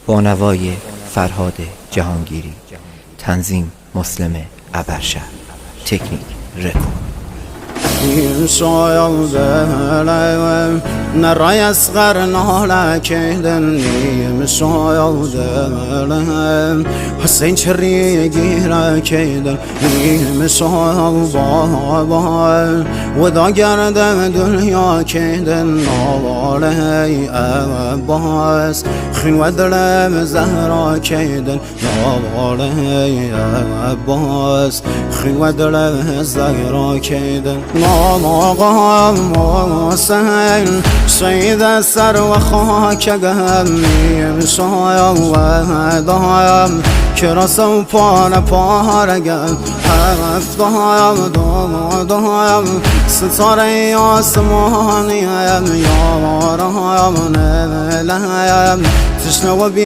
با نوای فرهاد جهانگیری، تنظیم مسلم ابرشهر، تکنیک رکورد. شاید دلم نرای اصغر نالکیدن نیم شاید دلم حسین چری گیره کیدن نیم شاید بابا و دا گردم دنیا کیدن نواله عباس خین و دلم زهرا کیدن نواله عباس خین و دلم زهرا کیدن آقا سهل شید سر و خاک گمیم شایم و دایم کراسم پارگم هفت دایم ستاره آسمانیم یارم نملیم تشنه و